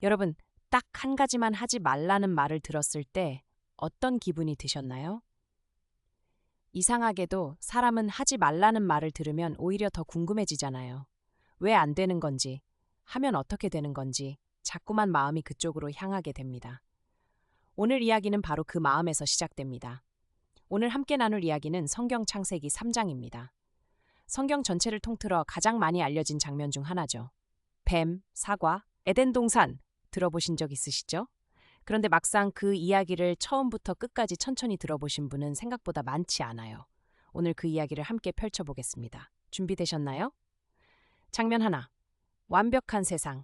여러분, 딱 한 가지만 하지 말라는 말을 들었을 때 어떤 기분이 드셨나요? 이상하게도 사람은 하지 말라는 말을 들으면 오히려 더 궁금해지잖아요. 왜 안 되는 건지, 하면 어떻게 되는 건지 자꾸만 마음이 그쪽으로 향하게 됩니다. 오늘 이야기는 바로 그 마음에서 시작됩니다. 오늘 함께 나눌 이야기는 성경 창세기 3장입니다. 성경 전체를 통틀어 가장 많이 알려진 장면 중 하나죠. 뱀, 사과, 에덴 동산 들어보신 적 있으시죠? 그런데 막상 그 이야기를 처음부터 끝까지 천천히 들어보신 분은 생각보다 많지 않아요. 오늘 그 이야기를 함께 펼쳐보겠습니다. 준비되셨나요? 장면 하나. 완벽한 세상.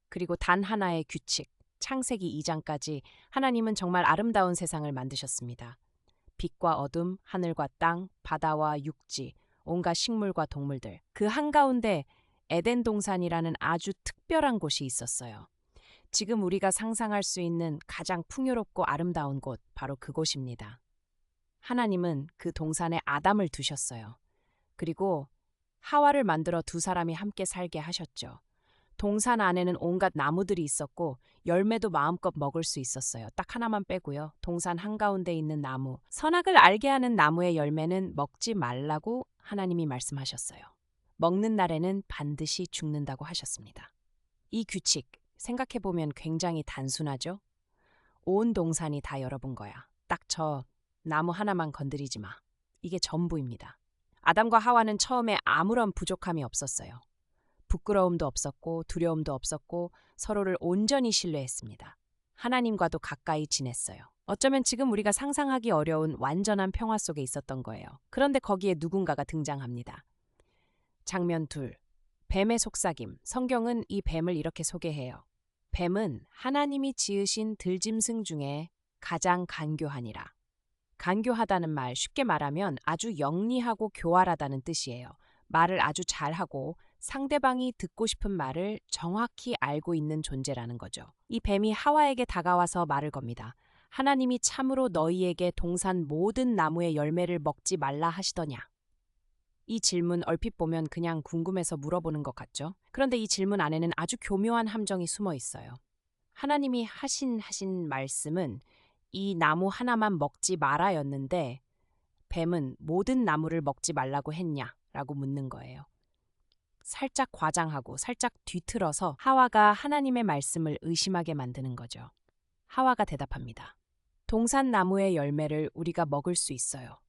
그리고 단 하나의 규칙. 창세기 2장까지 하나님은 정말 아름다운 세상을 만드셨습니다. 빛과 어둠, 하늘과 땅, 바다와 육지, 온갖 식물과 동물들. 그 한가운데 에덴 동산이라는 아주 특별한 곳이 있었어요. 지금 우리가 상상할 수 있는 가장 풍요롭고 아름다운 곳, 바로 그곳입니다. 하나님은 그 동산에 아담을 두셨어요. 그리고 하와를 만들어 두 사람이 함께 살게 하셨죠. 동산 안에는 온갖 나무들이 있었고 열매도 마음껏 먹을 수 있었어요. 딱 하나만 빼고요. 동산 한가운데 있는 나무, 선악을 알게 하는 나무의 열매는 먹지 말라고 하나님이 말씀하셨어요. 먹는 날에는 반드시 죽는다고 하셨습니다. 이 규칙, 생각해보면 굉장히 단순하죠? 온 동산이 다 열어본 거야. 딱 저 나무 하나만 건드리지 마. 이게 전부입니다. 아담과 하와는 처음에 아무런 부족함이 없었어요. 부끄러움도 없었고 두려움도 없었고 서로를 온전히 신뢰했습니다. 하나님과도 가까이 지냈어요. 어쩌면 지금 우리가 상상하기 어려운 완전한 평화 속에 있었던 거예요. 그런데 거기에 누군가가 등장합니다. 장면 둘. 뱀의 속삭임. 성경은 이 뱀을 이렇게 소개해요. 뱀은 하나님이 지으신 들짐승 중에 가장 간교하니라. 간교하다는 말, 쉽게 말하면 아주 영리하고 교활하다는 뜻이에요. 말을 아주 잘하고 상대방이 듣고 싶은 말을 정확히 알고 있는 존재라는 거죠. 이 뱀이 하와에게 다가와서 말을 겁니다. 하나님이 참으로 너희에게 동산 모든 나무의 열매를 먹지 말라 하시더냐. 이 질문 얼핏 보면 그냥 궁금해서 물어보는 것 같죠? 그런데 이 질문 안에는 아주 교묘한 함정이 숨어 있어요. 하나님이 하신 말씀은 이 나무 하나만 먹지 마라였는데 뱀은 모든 나무를 먹지 말라고 했냐? 라고 묻는 거예요. 살짝 과장하고 살짝 뒤틀어서 하와가 하나님의 말씀을 의심하게 만드는 거죠. 하와가 대답합니다. 동산 나무의 열매를 우리가 먹을 수 있어요.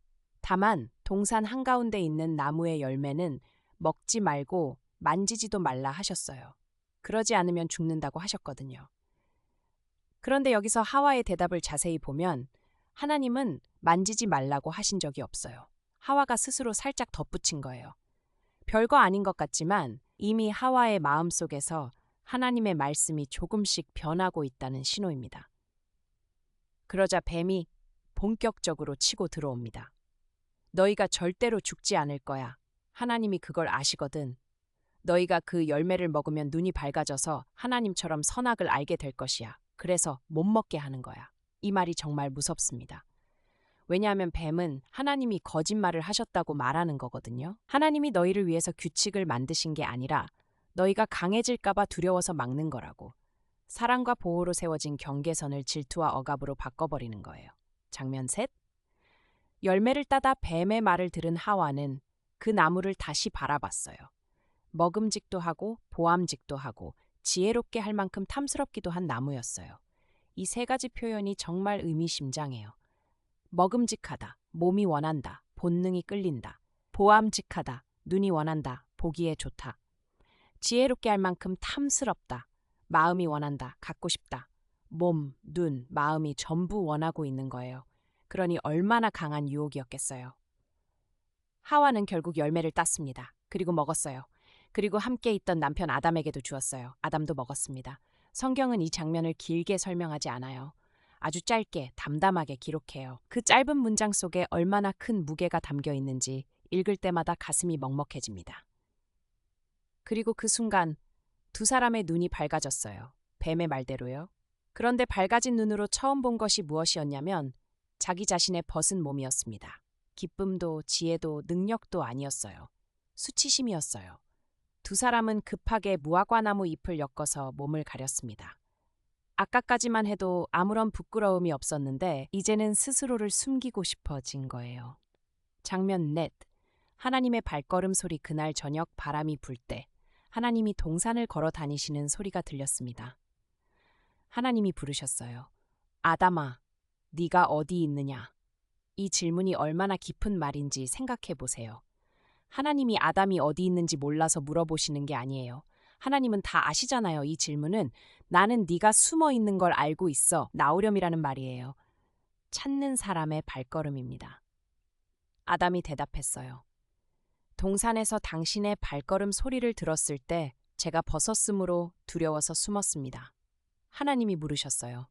다만 동산 한가운데 있는 나무의 열매는 먹지 말고 만지지도 말라 하셨어요. 그러지 않으면 죽는다고 하셨거든요. 그런데 여기서 하와의 대답을 자세히 보면 하나님은 만지지 말라고 하신 적이 없어요. 하와가 스스로 살짝 덧붙인 거예요. 별거 아닌 것 같지만 이미 하와의 마음속에서 하나님의 말씀이 조금씩 변하고 있다는 신호입니다. 그러자 뱀이 본격적으로 치고 들어옵니다. 너희가 절대로 죽지 않을 거야. 하나님이 그걸 아시거든. 너희가 그 열매를 먹으면 눈이 밝아져서 하나님처럼 선악을 알게 될 것이야. 그래서 못 먹게 하는 거야. 이 말이 정말 무섭습니다. 왜냐하면 뱀은 하나님이 거짓말을 하셨다고 말하는 거거든요. 하나님이 너희를 위해서 규칙을 만드신 게 아니라 너희가 강해질까봐 두려워서 막는 거라고. 사랑과 보호로 세워진 경계선을 질투와 억압으로 바꿔버리는 거예요. 장면 셋. 열매를 따다 뱀의 말을 들은 하와는 그 나무를 다시 바라봤어요. 먹음직도 하고 보암직도 하고 지혜롭게 할 만큼 탐스럽기도 한 나무였어요. 이 세 가지 표현이 정말 의미심장해요. 먹음직하다, 몸이 원한다, 본능이 끌린다. 보암직하다, 눈이 원한다, 보기에 좋다. 지혜롭게 할 만큼 탐스럽다, 마음이 원한다, 갖고 싶다. 몸, 눈, 마음이 전부 원하고 있는 거예요. 그러니 얼마나 강한 유혹이었겠어요. 하와는 결국 열매를 땄습니다. 그리고 먹었어요. 그리고 함께 있던 남편 아담에게도 주었어요. 아담도 먹었습니다. 성경은 이 장면을 길게 설명하지 않아요. 아주 짧게 담담하게 기록해요. 그 짧은 문장 속에 얼마나 큰 무게가 담겨 있는지 읽을 때마다 가슴이 먹먹해집니다. 그리고 그 순간 두 사람의 눈이 밝아졌어요. 뱀의 말대로요. 그런데 밝아진 눈으로 처음 본 것이 무엇이었냐면 자기 자신의 벗은 몸이었습니다. 기쁨도 지혜도 능력도 아니었어요. 수치심이었어요. 두 사람은 급하게 무화과나무 잎을 엮어서 몸을 가렸습니다. 아까까지만 해도 아무런 부끄러움이 없었는데 이제는 스스로를 숨기고 싶어진 거예요. 장면 넷. 하나님의 발걸음 소리. 그날 저녁 바람이 불 때 하나님이 동산을 걸어 다니시는 소리가 들렸습니다. 하나님이 부르셨어요. 아담아, 네가 어디 있느냐? 이 질문이 얼마나 깊은 말인지 생각해 보세요. 하나님이 아담이 어디 있는지 몰라서 물어보시는 게 아니에요. 하나님은 다 아시잖아요. 이 질문은 나는 네가 숨어 있는 걸 알고 있어. 나오렴이라는 말이에요. 찾는 사람의 발걸음입니다. 아담이 대답했어요. 동산에서 당신의 발걸음 소리를 들었을 때 제가 벗었으므로 두려워서 숨었습니다. 하나님이 물으셨어요.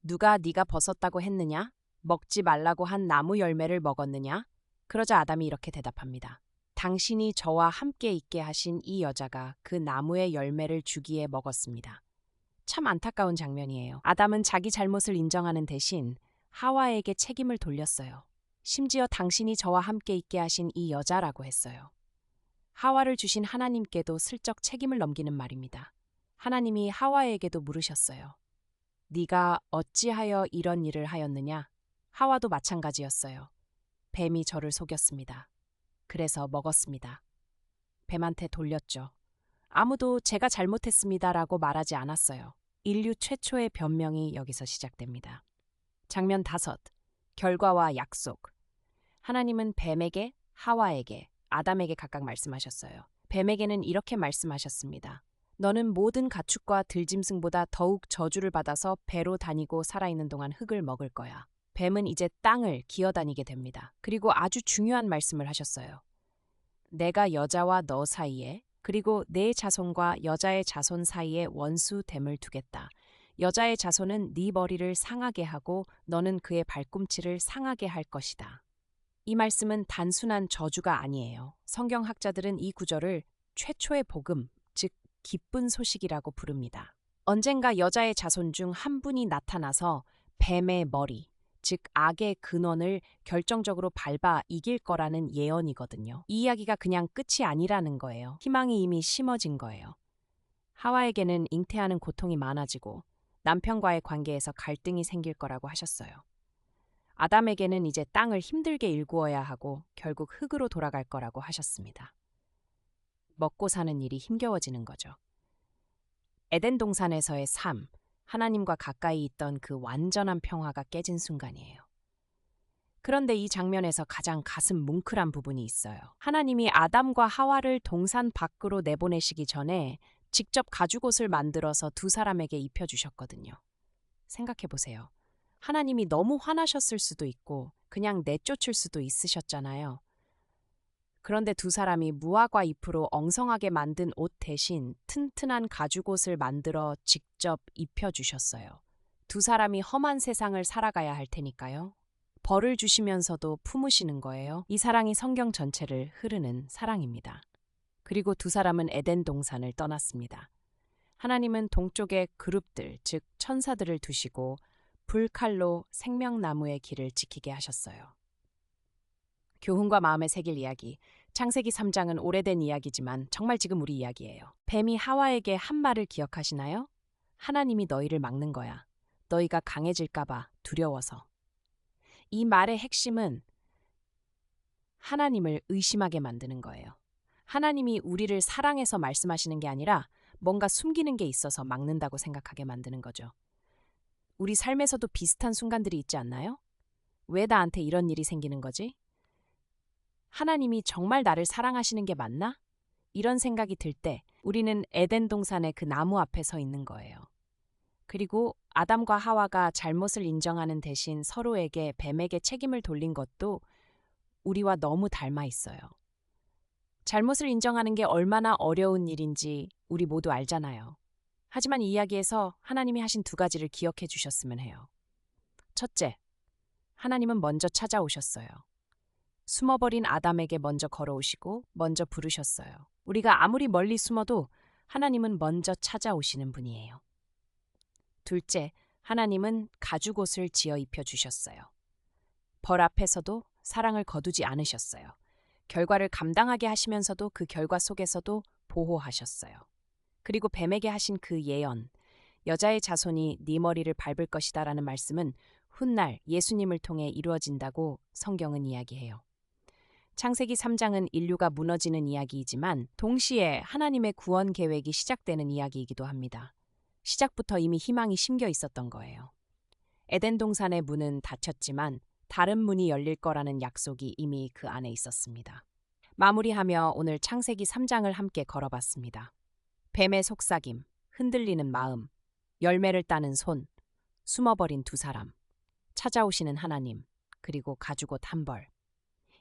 누가 네가 벗었다고 했느냐? 먹지 말라고 한 나무 열매를 먹었느냐? 그러자 아담이 이렇게 대답합니다. 당신이 저와 함께 있게 하신 이 여자가 그 나무의 열매를 주기에 먹었습니다. 참 안타까운 장면이에요. 아담은 자기 잘못을 인정하는 대신 하와에게 책임을 돌렸어요. 심지어 당신이 저와 함께 있게 하신 이 여자라고 했어요. 하와를 주신 하나님께도 슬쩍 책임을 넘기는 말입니다. 하나님이 하와에게도 물으셨어요. 네가 어찌하여 이런 일을 하였느냐? 하와도 마찬가지였어요. 뱀이 저를 속였습니다. 그래서 먹었습니다. 뱀한테 돌렸죠. 아무도 제가 잘못했습니다라고 말하지 않았어요. 인류 최초의 변명이 여기서 시작됩니다. 장면 5. 결과와 약속. 하나님은 뱀에게, 하와에게, 아담에게 각각 말씀하셨어요. 뱀에게는 이렇게 말씀하셨습니다. 너는 모든 가축과 들짐승보다 더욱 저주를 받아서 배로 다니고 살아있는 동안 흙을 먹을 거야. 뱀은 이제 땅을 기어다니게 됩니다. 그리고 아주 중요한 말씀을 하셨어요. 내가 여자와 너 사이에 그리고 내 자손과 여자의 자손 사이에 원수됨을 두겠다. 여자의 자손은 네 머리를 상하게 하고 너는 그의 발꿈치를 상하게 할 것이다. 이 말씀은 단순한 저주가 아니에요. 성경학자들은 이 구절을 최초의 복음, 즉 기쁜 소식이라고 부릅니다. 언젠가 여자의 자손 중 한 분이 나타나서 뱀의 머리, 즉 악의 근원을 결정적으로 밟아 이길 거라는 예언이거든요. 이 이야기가 그냥 끝이 아니라는 거예요. 희망이 이미 심어진 거예요. 하와에게는 잉태하는 고통이 많아지고 남편과의 관계에서 갈등이 생길 거라고 하셨어요. 아담에게는 이제 땅을 힘들게 일구어야 하고 결국 흙으로 돌아갈 거라고 하셨습니다. 먹고 사는 일이 힘겨워지는 거죠. 에덴 동산에서의 삶, 하나님과 가까이 있던 그 완전한 평화가 깨진 순간이에요. 그런데 이 장면에서 가장 가슴 뭉클한 부분이 있어요. 하나님이 아담과 하와를 동산 밖으로 내보내시기 전에 직접 가죽옷을 만들어서 두 사람에게 입혀주셨거든요. 생각해 보세요. 하나님이 너무 화나셨을 수도 있고 그냥 내쫓을 수도 있으셨잖아요. 그런데 두 사람이 무화과 잎으로 엉성하게 만든 옷 대신 튼튼한 가죽옷을 만들어 직접 입혀주셨어요. 두 사람이 험한 세상을 살아가야 할 테니까요. 벌을 주시면서도 품으시는 거예요. 이 사랑이 성경 전체를 흐르는 사랑입니다. 그리고 두 사람은 에덴 동산을 떠났습니다. 하나님은 동쪽에 그룹들, 즉 천사들을 두시고 불칼로 생명나무의 길을 지키게 하셨어요. 교훈과 마음에 새길 이야기. 창세기 3장은 오래된 이야기지만 정말 지금 우리 이야기예요. 뱀이 하와에게 한 말을 기억하시나요? 하나님이 너희를 막는 거야. 너희가 강해질까봐 두려워서. 이 말의 핵심은 하나님을 의심하게 만드는 거예요. 하나님이 우리를 사랑해서 말씀하시는 게 아니라 뭔가 숨기는 게 있어서 막는다고 생각하게 만드는 거죠. 우리 삶에서도 비슷한 순간들이 있지 않나요? 왜 나한테 이런 일이 생기는 거지? 하나님이 정말 나를 사랑하시는 게 맞나? 이런 생각이 들 때 우리는 에덴 동산의 그 나무 앞에 서 있는 거예요. 그리고 아담과 하와가 잘못을 인정하는 대신 서로에게 뱀에게 책임을 돌린 것도 우리와 너무 닮아 있어요. 잘못을 인정하는 게 얼마나 어려운 일인지 우리 모두 알잖아요. 하지만 이 이야기에서 하나님이 하신 두 가지를 기억해 주셨으면 해요. 첫째, 하나님은 먼저 찾아오셨어요. 숨어버린 아담에게 먼저 걸어오시고 먼저 부르셨어요. 우리가 아무리 멀리 숨어도 하나님은 먼저 찾아오시는 분이에요. 둘째, 하나님은 가죽옷을 지어 입혀주셨어요. 벌 앞에서도 사랑을 거두지 않으셨어요. 결과를 감당하게 하시면서도 그 결과 속에서도 보호하셨어요. 그리고 뱀에게 하신 그 예언, 여자의 자손이 네 머리를 밟을 것이다라는 말씀은 훗날 예수님을 통해 이루어진다고 성경은 이야기해요. 창세기 3장은 인류가 무너지는 이야기이지만 동시에 하나님의 구원 계획이 시작되는 이야기이기도 합니다. 시작부터 이미 희망이 심겨 있었던 거예요. 에덴 동산의 문은 닫혔지만 다른 문이 열릴 거라는 약속이 이미 그 안에 있었습니다. 마무리하며 오늘 창세기 3장을 함께 걸어봤습니다. 뱀의 속삭임, 흔들리는 마음, 열매를 따는 손, 숨어버린 두 사람, 찾아오시는 하나님, 그리고 가죽옷 한 벌.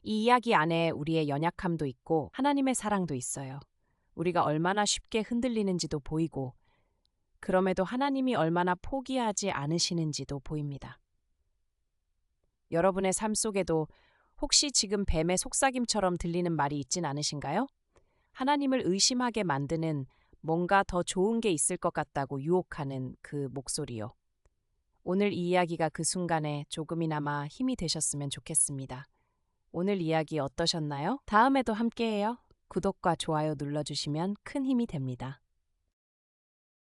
이 이야기 안에 우리의 연약함도 있고 하나님의 사랑도 있어요. 우리가 얼마나 쉽게 흔들리는지도 보이고 그럼에도 하나님이 얼마나 포기하지 않으시는지도 보입니다. 여러분의 삶 속에도 혹시 지금 뱀의 속삭임처럼 들리는 말이 있진 않으신가요? 하나님을 의심하게 만드는 뭔가 더 좋은 게 있을 것 같다고 유혹하는 그 목소리요. 오늘 이 이야기가 그 순간에 조금이나마 힘이 되셨으면 좋겠습니다. 오늘 이야기 어떠셨나요? 다음에도 함께해요. 구독과 좋아요 눌러주시면 큰 힘이 됩니다.